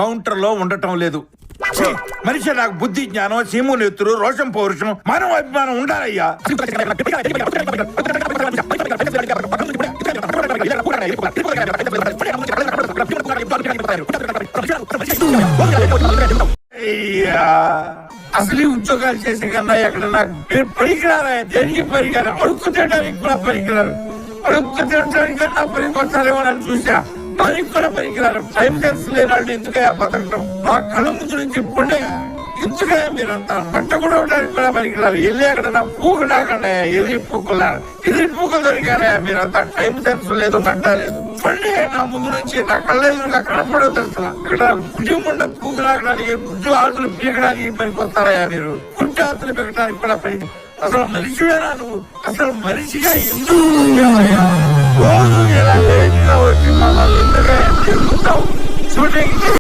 Counter లో ఉండటం లేదు. ఛీ! మనిషి నాకు బుద్ధి జ్ఞానం సీము నెత్తురు రోషం పౌరుషం మానవ అభిమానం ఉండాలయ్యా. అయ్యా అసలు ఉద్యోగాలు చేసే కన్నా ఎక్కడ నాకు పనికిరారా? దేనికి పనికిరారు? అడుక్కు తినడానికి కూడా పనికిరారు. అడుక్కు తినడానికి కన్నా పనికొస్తారేమో అని చూసా. పనికి కూడా పనికిరారు. టైం సెన్స్ లేనాడు ఎందుకయ్యా బతకడం? మా కళ్ళ ముందు నుంచి ఇప్పుడే ఎందుకయ్యా మీరంతా పంట కూడా ఉండడానికి కూడా పనికిరారు. వెళ్ళి అక్కడ పూకు నాకండి ఎల్లి పూకులా ఎల్లి పూకులు దొరికారా? మీరంతా టైం సెన్స్ లేదు పంట లేదు. పండే నా ముందు నుంచి నా కళ్ళ ఎదురుగా కనపడదు తెలుసా? ఇక్కడ కుటుంబ పూకు లాగడానికి గుడ్డు ఆకులు పీకడానికి పనికొస్తారయ్యా మీరు? గుడ్డు ఆకులు పీకడానికి కూడా పని. అసలు మనిషివేనా నువ్వు? అసలు మనిషిగా ఎందుకు చూడండి